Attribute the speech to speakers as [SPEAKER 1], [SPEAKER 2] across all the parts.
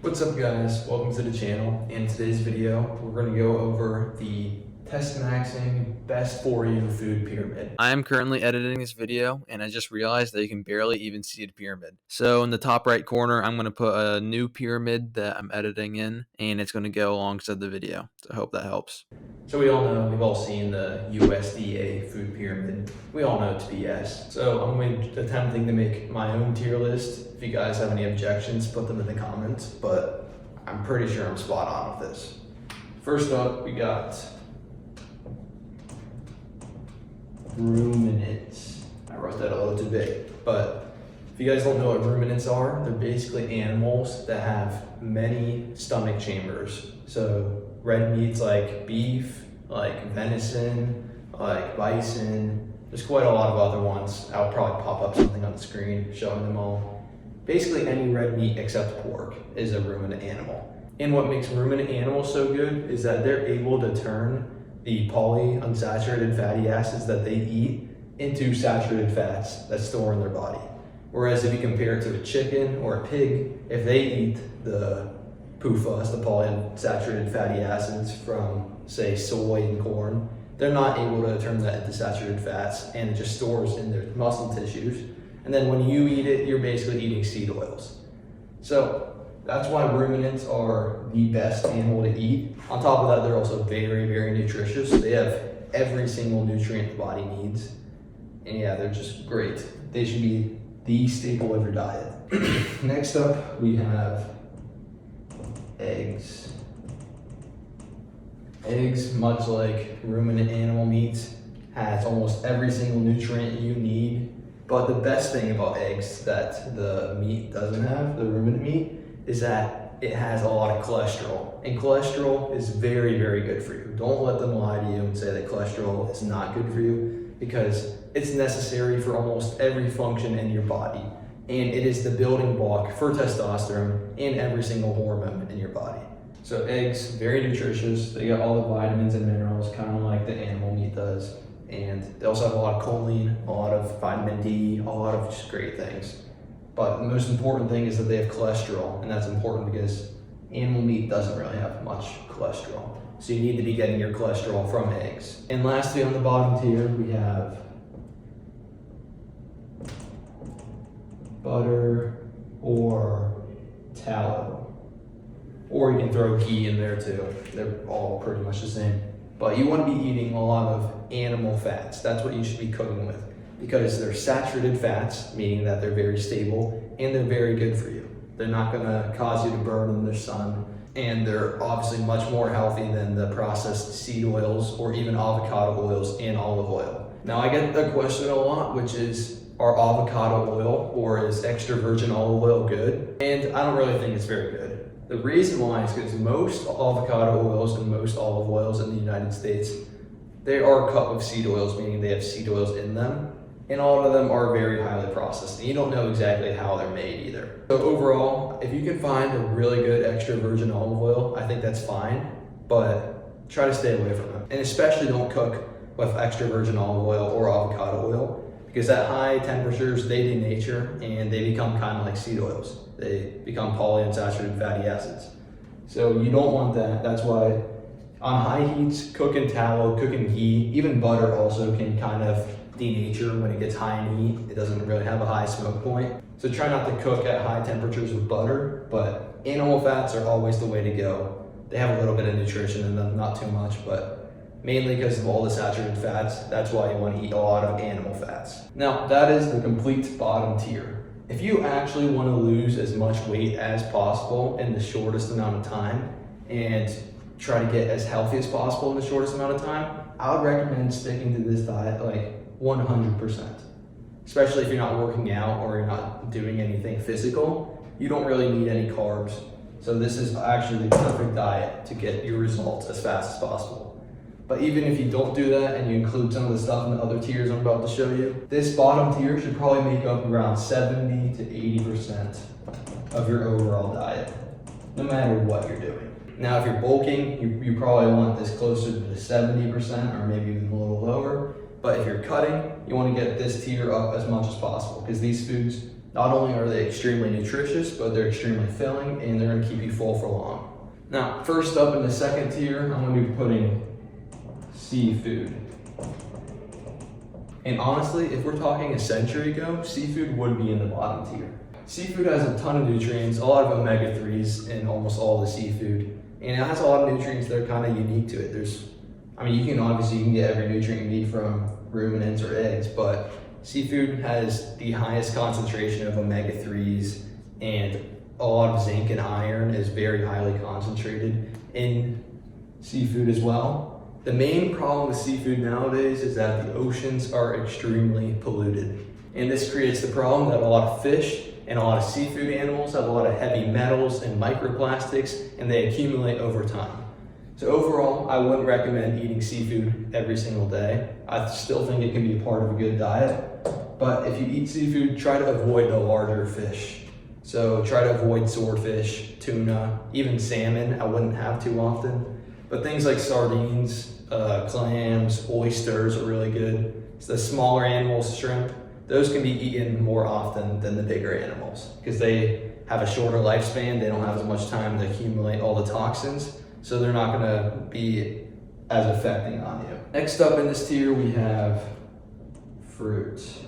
[SPEAKER 1] What's up guys, welcome to the channel. In today's video, we're going to go over the test maxing best for you food pyramid.
[SPEAKER 2] I am currently editing this video and I just realized that you can barely even see the pyramid. So in the top right corner, I'm going to put a new pyramid that I'm editing in and it's going to go alongside the video. So I hope that helps.
[SPEAKER 1] So we all know, we've all seen the USDA food pyramid. We all know it's BS. So I'm attempting to make my own tier list. If you guys have any objections, put them in the comments, but I'm pretty sure I'm spot on with this. First up, we got ruminants. I wrote that a little too big, but if you guys don't know what ruminants are, they're basically animals that have many stomach chambers. So red meats like beef, like venison, like bison. There's quite a lot of other ones. I'll probably pop up something on the screen showing them all. Basically any red meat except pork is a ruminant animal. And what makes ruminant animals so good is that they're able to turn the polyunsaturated fatty acids that they eat into saturated fats that store in their body. Whereas if you compare it to a chicken or a pig, if they eat the PUFAs, the polyunsaturated fatty acids from, say, soy and corn, they're not able to turn that into saturated fats, and it just stores in their muscle tissues. And then when you eat it, you're basically eating seed oils. So that's why ruminants are the best animal to eat. On top of that, they're also very, very nutritious. They have every single nutrient the body needs. And yeah, they're just great. They should be the staple of your diet. Next up, we have eggs. Eggs, much like ruminant animal meats, has almost every single nutrient you need. But the best thing about eggs that the meat doesn't have, the ruminant meat, is that it has a lot of cholesterol. And cholesterol is very, very good for you. Don't let them lie to you and say that cholesterol is not good for you, because it's necessary for almost every function in your body. And it is the building block for testosterone and every single hormone in your body. So eggs, very nutritious. They got all the vitamins and minerals, kind of like the animal meat does. And they also have a lot of choline, a lot of vitamin D, a lot of just great things. But the most important thing is that they have cholesterol, and that's important because animal meat doesn't really have much cholesterol. So you need to be getting your cholesterol from eggs. And lastly, on the bottom tier, we have butter or tallow. Or you can throw ghee in there too. They're all pretty much the same. But you want to be eating a lot of animal fats. That's what you should be cooking with, because they're saturated fats, meaning that they're very stable and they're very good for you. They're not going to cause you to burn in the sun, and they're obviously much more healthy than the processed seed oils or even avocado oils and olive oil. Now I get the question a lot, which is, are avocado oil or is extra virgin olive oil good? And I don't really think it's very good. The reason why is because most avocado oils and most olive oils in the United States, they are cut with seed oils, meaning they have seed oils in them. And all of them are very highly processed, and you don't know exactly how they're made either. So overall, if you can find a really good extra virgin olive oil, I think that's fine, but try to stay away from them. And especially don't cook with extra virgin olive oil or avocado oil, because at high temperatures, they denature and they become kind of like seed oils. They become polyunsaturated fatty acids. So you don't want that. That's why on high heats, cooking tallow, cooking ghee, even butter also can kind of denature when it gets high in heat. It doesn't really have a high smoke point. So try not to cook at high temperatures with butter, but animal fats are always the way to go. They have a little bit of nutrition in them, not too much, but mainly because of all the saturated fats. That's why you want to eat a lot of animal fats. Now, that is the complete bottom tier. If you actually want to lose as much weight as possible in the shortest amount of time and try to get as healthy as possible in the shortest amount of time, I would recommend sticking to this diet like 100%. Especially if you're not working out or you're not doing anything physical, you don't really need any carbs. So this is actually the perfect diet to get your results as fast as possible. But even if you don't do that and you include some of the stuff in the other tiers I'm about to show you, this bottom tier should probably make up around 70 to 80% of your overall diet, no matter what you're doing. Now, if you're bulking, you probably want this closer to the 70% or maybe even a little lower. But if you're cutting, you want to get this tier up as much as possible, because these foods Not only are they extremely nutritious, but they're extremely filling and they're gonna keep you full for long. Now, first up in the second tier, I'm gonna be putting seafood. And honestly, if we're talking a century ago, seafood would be in the bottom tier. Seafood has a ton of nutrients, a lot of omega-3s in almost all the seafood. And it has a lot of nutrients that are kind of unique to it. You can get every nutrient you need from ruminants or eggs, but seafood has the highest concentration of omega-3s, and a lot of zinc and iron is very highly concentrated in seafood as well. The main problem with seafood nowadays is that the oceans are extremely polluted. And this creates the problem that a lot of fish and a lot of seafood animals have a lot of heavy metals and microplastics, and they accumulate over time. So overall, I wouldn't recommend eating seafood every single day. I still think it can be a part of a good diet. But if you eat seafood, try to avoid the larger fish. So try to avoid swordfish, tuna, even salmon I wouldn't have too often. But things like sardines, clams, oysters are really good. So the smaller animals, shrimp, those can be eaten more often than the bigger animals because they have a shorter lifespan. They don't have as much time to accumulate all the toxins, so they're not gonna be as affecting on you. Next up in this tier, we have fruits.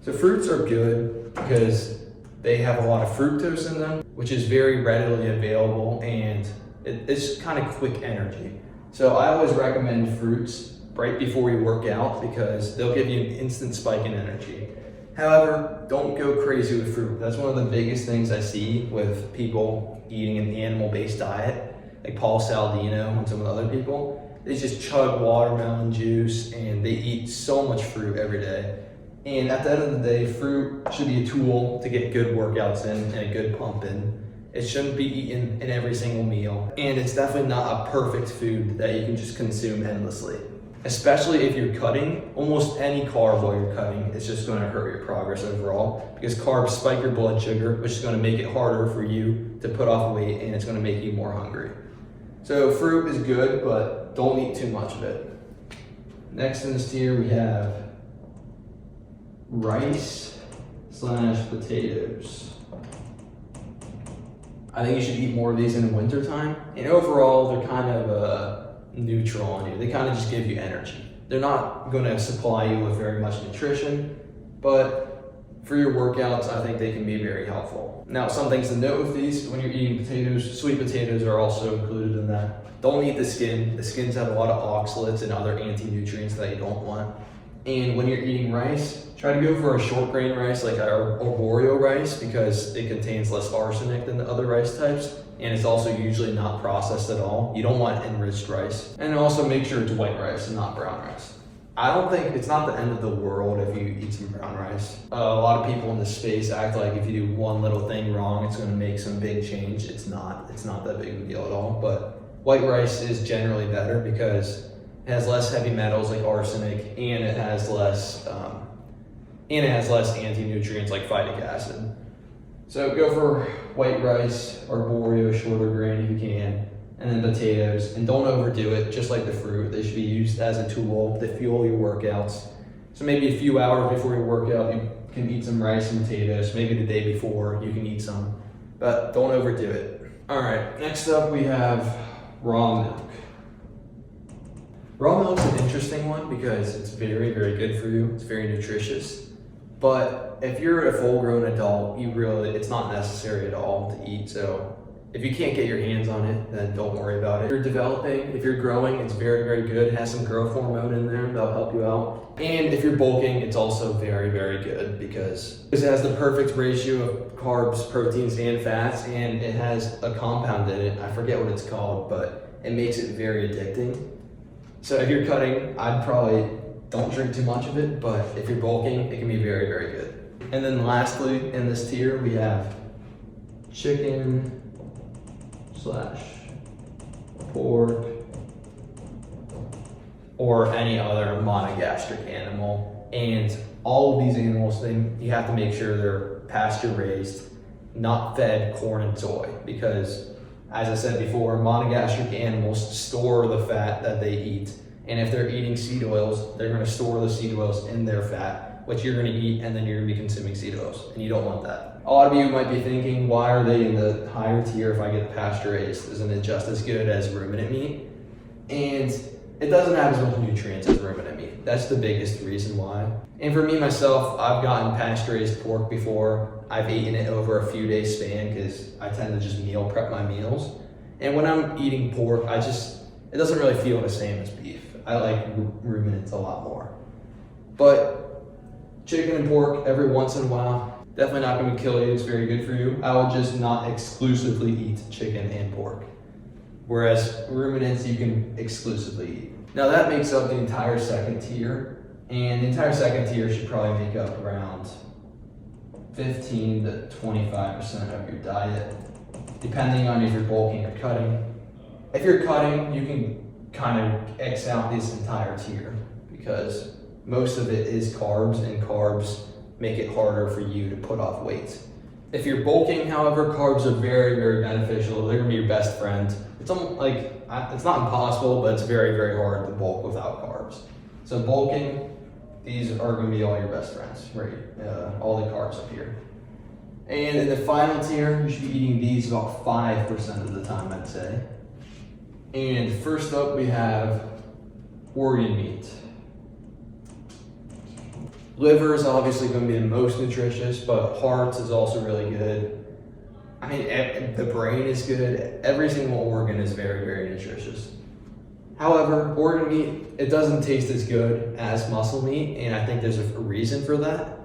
[SPEAKER 1] So fruits are good because they have a lot of fructose in them, which is very readily available, and it's kind of quick energy. So I always recommend fruits right before you work out because they'll give you an instant spike in energy. However, don't go crazy with fruit. That's one of the biggest things I see with people eating an animal-based diet, like Paul Saladino and some of the other people. They just chug watermelon juice and they eat so much fruit every day. And at the end of the day, fruit should be a tool to get good workouts in and a good pump in. It shouldn't be eaten in every single meal. And it's definitely not a perfect food that you can just consume endlessly. Especially if you're cutting, almost any carb while you're cutting, it's just going to hurt your progress overall because carbs spike your blood sugar, which is going to make it harder for you to put off weight, and it's going to make you more hungry. So fruit is good, but don't eat too much of it. Next in this tier, we have rice/potatoes. I think you should eat more of these in the wintertime. And overall, they're kind of neutral on you. They kind of just give you energy. They're not going to supply you with very much nutrition, but for your workouts, I think they can be very helpful. Now, some things to note with these, when you're eating potatoes, sweet potatoes are also included in that. Don't eat the skin. The skins have a lot of oxalates and other anti-nutrients that you don't want. And when you're eating rice, try to go for a short grain rice like our arboreal rice because it contains less arsenic than the other rice types. And it's also usually not processed at all. You don't want enriched rice. And also make sure it's white rice and not brown rice. I don't think it's not the end of the world if you eat some brown rice. A lot of people in this space act like if you do one little thing wrong, it's gonna make some big change. It's not that big of a deal at all. But white rice is generally better because it has less heavy metals like arsenic, and it has less anti-nutrients like phytic acid. So go for white rice, arboreal, shorter grain if you can, and then potatoes. And don't overdo it, just like the fruit. They should be used as a tool to fuel your workouts. So maybe a few hours before your workout, you can eat some rice and potatoes. Maybe the day before, you can eat some. But don't overdo it. All right, next up we have raw milk. Raw milk's an interesting one because it's very, very good for you. It's very nutritious. But if you're a full-grown adult, it's not necessary at all to eat. So if you can't get your hands on it, then don't worry about it. If you're developing, if you're growing, it's very, very good. It has some growth hormone in there that'll help you out. And if you're bulking, it's also very, very good because it has the perfect ratio of carbs, proteins, and fats, and it has a compound in it. I forget what it's called, but it makes it very addicting. So if you're cutting, I'd probably don't drink too much of it, but if you're bulking, it can be very, very good. And then lastly, in this tier, we have chicken / pork or any other monogastric animal. And all of these animals, you have to make sure they're pasture raised, not fed corn and soy, because as I said before, monogastric animals store the fat that they eat. And if they're eating seed oils, they're going to store the seed oils in their fat, what you're gonna eat, and then you're gonna be consuming seed oils, and you don't want that. A lot of you might be thinking, why are they in the higher tier if I get pasture raised? Isn't it just as good as ruminant meat? And it doesn't have as much nutrients as ruminant meat. That's the biggest reason why. And for me myself, I've gotten pasture raised pork before. I've eaten it over a few days span because I tend to just meal prep my meals. And when I'm eating pork, it doesn't really feel the same as beef. I like ruminants a lot more. But chicken and pork every once in a while, definitely not gonna kill you, it's very good for you. I would just not exclusively eat chicken and pork. Whereas ruminants you can exclusively eat. Now that makes up the entire second tier, and the entire second tier should probably make up around 15 to 25% of your diet, depending on if you're bulking or cutting. If you're cutting, you can kind of X out this entire tier because most of it is carbs, and carbs make it harder for you to put off weight. If you're bulking, however, carbs are very, very beneficial. They're gonna be your best friend. It's it's not impossible, but it's very, very hard to bulk without carbs. So bulking, these are gonna be all your best friends, right? All the carbs up here. And in the final tier, you should be eating these about 5% of the time, I'd say. And first up, we have organ meat. Liver is obviously going to be the most nutritious, but heart is also really good. I mean, the brain is good. Every single organ is very, very nutritious. However, organ meat, it doesn't taste as good as muscle meat, and I think there's a reason for that.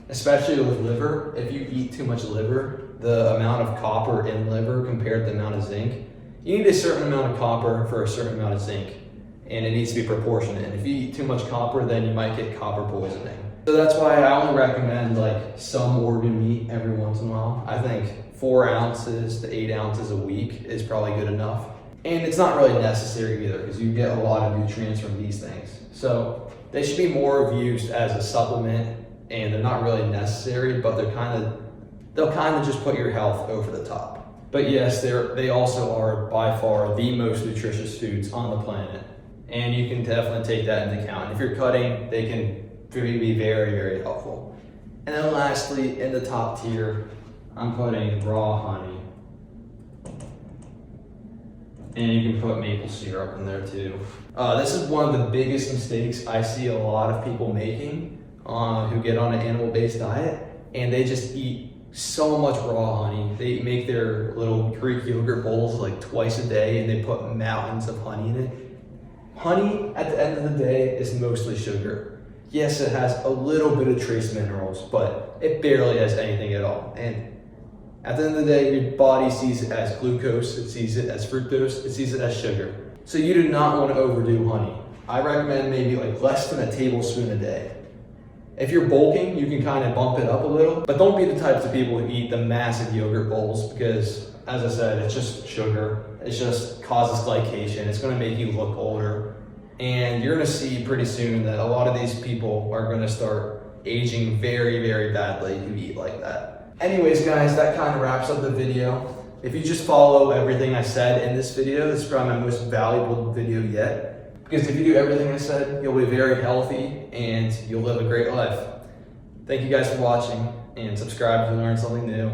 [SPEAKER 1] Especially with liver, if you eat too much liver, the amount of copper in liver compared to the amount of zinc, you need a certain amount of copper for a certain amount of zinc, and it needs to be proportionate. And if you eat too much copper, then you might get copper poisoning. So that's why I only recommend some organ meat every once in a while. I think 4 ounces to 8 ounces a week is probably good enough. And it's not really necessary either because you get a lot of nutrients from these things. So they should be more used as a supplement, and they're not really necessary, but they'll kind of just put your health over the top. But yes, they also are by far the most nutritious foods on the planet. And you can definitely take that into account. If you're cutting, they can be very, very helpful. And then lastly, in the top tier, I'm putting raw honey. And you can put maple syrup in there too. This is one of the biggest mistakes I see a lot of people making who get on an animal-based diet, and they just eat so much raw honey. They make their little Greek yogurt bowls twice a day, and they put mountains of honey in it. Honey, at the end of the day, is mostly sugar. Yes, it has a little bit of trace minerals, but it barely has anything at all. And at the end of the day, your body sees it as glucose, it sees it as fructose, it sees it as sugar. So you do not want to overdo honey. I recommend maybe less than a tablespoon a day. If you're bulking, you can kind of bump it up a little, but don't be the types of people who eat the massive yogurt bowls because, as I said, it's just sugar. It just causes glycation. It's going to make you look older. And you're going to see pretty soon that a lot of these people are going to start aging very, very badly who eat like that. Anyways, guys, that kind of wraps up the video. If you just follow everything I said in this video, this is probably my most valuable video yet. Because if you do everything I said, you'll be very healthy and you'll live a great life. Thank you guys for watching, and subscribe if you learned something new.